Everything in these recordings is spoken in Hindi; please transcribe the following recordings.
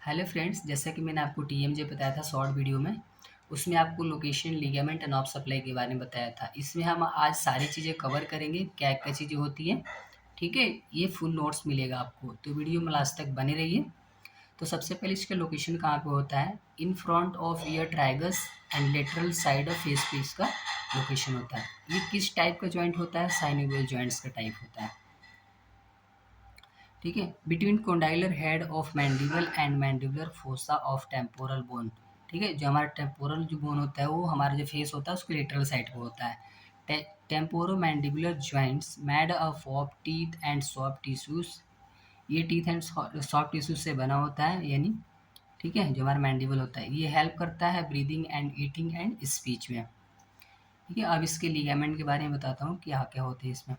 हेलो फ्रेंड्स, जैसा कि मैंने आपको टीएमजे बताया था शॉर्ट वीडियो में, उसमें आपको location, ligament end of supply के बारे में बताया था। इसमें हम आज सारी चीज़ें कवर करेंगे, क्या-क्या चीज़ें होती हैं, ठीक है? ये फुल नोट्स मिलेगा आपको, तो वीडियो में लास्ट तक बने रहिए। तो सबसे पहले इसका लोकेशन कहाँ पे होता है? In front of ear tragus and lateral side of face पे इसका लोकेशन होता है। ये किस टाइप का जॉइंट होता है? साइनोवियल जॉइंट्स का टाइप होता है। ठीक है, between condylar head of mandible and mandibular fossa of temporal bone. ठीक है, जो हमारा टेम्पोरल जो बोन होता है वो हमारा जो फेस होता है उसके लेटरल साइड पे होता है। Temporo mandibular joints made up of teeth and soft tissues. ये टीथ एंड सॉफ्ट टिश्यूज से बना होता है, यानी ठीक है, जो हमारा मैंडिबल होता है ये हेल्प करता है breathing and eating and speech में। ठीक है, अब इसके लिगामेंट के बारे में बताता हूँ क्या क्या होते हैं इसमें।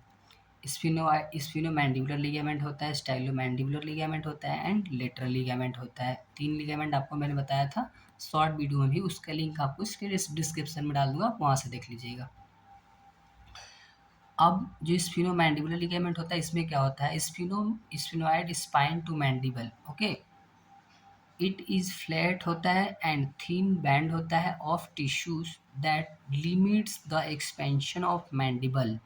स्फिनोमैंडिबुलर लिगामेंट होता है, स्टाइलोमैंडिबुलर लिगामेंट होता है एंड लेटरल लिगामेंट होता है। 3 लिगामेंट आपको मैंने बताया था शॉर्ट वीडियो में भी, उसका लिंक आपको इसके डिस्क्रिप्शन में डाल दूँगा, आप वहाँ से देख लीजिएगा। अब जो स्फिनोमैंडिबुलर लिगामेंट होता है इसमें क्या होता है? Sphenoid spine to mandible, okay. It is flat होता है एंड थिन बैंड होता है of tissues that limits the expansion of mandible.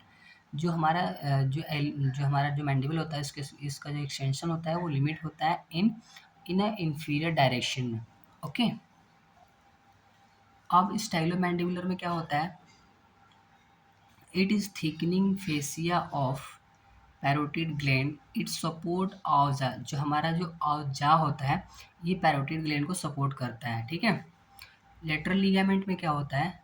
जो हमारा जो हमारा जो मैंडिबल होता है इसके इसका जो एक्सटेंशन होता है वो लिमिट होता है इन अ इंफीरियर डायरेक्शन में, ओके। अब स्टाइलोमैंडिबुलर में क्या होता है? It is thickening fascia of parotid gland, it support आवजा। जो हमारा जो आवजा होता है ये पैरोटिड ग्लैंड को सपोर्ट करता है, ठीक है। लेटरल लिगामेंट में क्या होता है?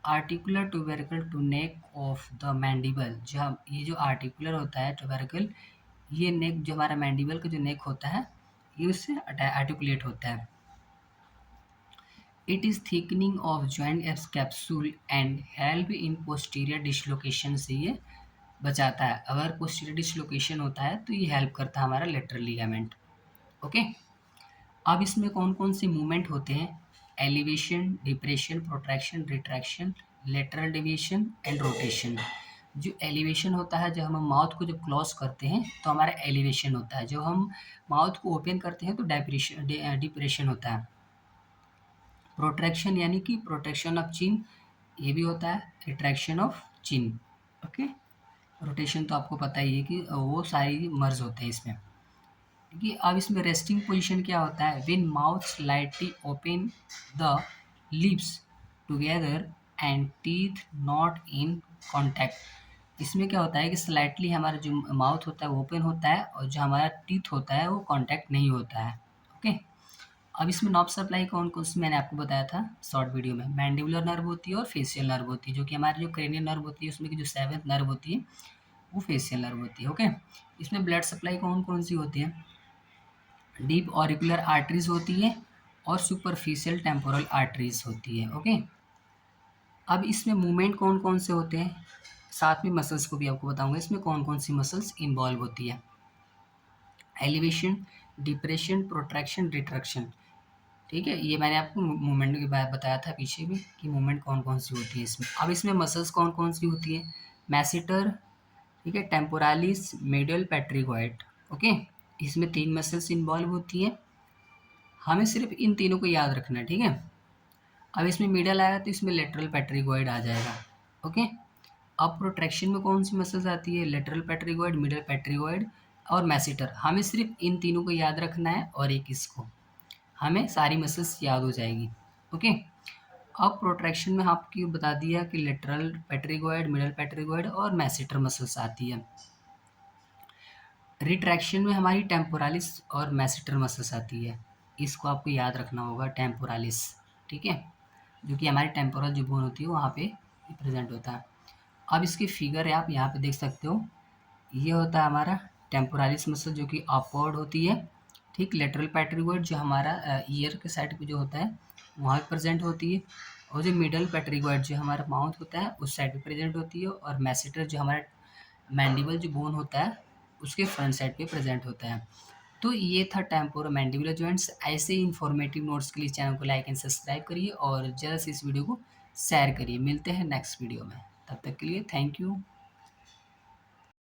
Articular tubercle to neck of the mandible. जो हम ये जो आर्टिकुलर होता है ट्यूबरकल, ये नेक जो हमारा मैंडिबल का जो नेक होता है ये उससे आर्टिकुलेट होता है। It is thickening of joint apps capsule and help in posterior dislocation से ये बचाता है। अगर पोस्टीरियर डिसलोकेशन होता है तो ये हेल्प करता है हमारा लेटरल लिगामेंट, ओके। अब इसमें कौन-कौन से मूवमेंट होते हैं? Elevation, depression, protraction, retraction, lateral deviation and rotation. जो एलिवेशन होता है, जब हम माउथ को जब क्लोज करते हैं तो हमारा एलिवेशन होता है। जब हम माउथ को ओपन करते हैं तो डिप्रेशन होता है। प्रोट्रैक्शन यानी कि प्रोटेक्शन ऑफ चिन, ये भी होता है। Retraction of chin, okay. Rotation तो आपको पता ही है कि वो सारी मर्ज होते हैं इसमें। देखिए, अब इसमें रेस्टिंग पोजीशन क्या होता है? When mouth slightly open, the lips together and teeth not in contact. इसमें क्या होता है कि स्लाइटली हमारा जो माउथ होता है वो ओपन होता है और जो हमारा टीथ होता है वो कॉन्टैक्ट नहीं होता है, ओके। अब इसमें नॉब सप्लाई कौन-कौन सी मैंने आपको बताया था शॉर्ट वीडियो में। मैंडिबुलर नर्व होती है और फेशियल नर्व होती है, जो कि हमारी जो क्रेनियल नर्व होती है उसमें की जो 7th नर्व होती है वो फेशियल नर्व होती है, ओके। इसमें ब्लड सप्लाई कौन-कौन सी होती है? डीप ऑरिकुलर आर्टरीज होती है और सुपरफिशियल टेम्पोरल आर्टरीज होती है, ओके। अब इसमें मूवमेंट कौन-कौन से होते हैं? साथ में मसल्स को भी आपको बताऊँगा इसमें कौन-कौन सी मसल्स इन्वॉल्व होती है। एलिवेशन, डिप्रेशन, प्रोट्रैक्शन, रिट्रैक्शन, ठीक है। ये मैंने आपको मूवमेंट के बारे बताया था पीछे भी कि मूवमेंट कौन-कौन सी होती है इसमें। अब इसमें मसल्स कौन-कौन सी होती है? मैसेटर, ठीक है, टेम्पोरालिस, मेडियल, पेट्रिगोइड, ओके। इसमें 3 मसल्स इन्वॉल्व होती हैं। हमें सिर्फ इन तीनों को याद रखना है, ठीक है। अब इसमें मिडल आया तो इसमें लेटरल पेट्रिगोइड आ जाएगा, ओके। अब प्रोट्रैक्शन में कौन सी मसल्स आती है? लेटरल पेट्रिगोइड, मिडल पेट्रिगोइड और मैसेटर। हमें सिर्फ इन तीनों को याद रखना है और एक इसको, हमें सारी मसल्स याद हो जाएगी, ओके। अब प्रोट्रैक्शन में आपको बता दिया कि लेटरल पेट्रिगोइड, मिडल पेट्रिगोइड और मैसेटर मसल्स आती है। रिट्रैक्शन में हमारी टेम्पोरालिस और मैसेटर मसल्स आती है। इसको आपको याद रखना होगा, टेम्पोरालिस, ठीक है, जो कि हमारी टेम्पोरल जो बोन होती है वहाँ पे प्रेजेंट होता है। अब इसकी फिगर है, आप यहाँ पे देख सकते हो। ये होता है हमारा टेम्पोरालिस मसल जो कि अपवर्ड होती है, ठीक। लेटरल पेट्रिगोइड जो हमारा ईयर के साइड पे जो होता है वहाँ पे प्रेजेंट होती है, और जो मिडल पेट्रिगोइड जो हमारा माउथ होता है उस साइड पे प्रेजेंट होती है, और मैसेटर जो हमारा मैंडिबल जो बोन होता है उसके फ्रंट साइड पे प्रेजेंट होता है। तो ये था टेम्पोरोमैंडिबुलर जॉइंट्स। ऐसे ही इन्फॉर्मेटिव नोट्स के लिए चैनल को लाइक एंड सब्सक्राइब करिए और जल्द से इस वीडियो को शेयर करिए। मिलते हैं नेक्स्ट वीडियो में, तब तक के लिए थैंक यू।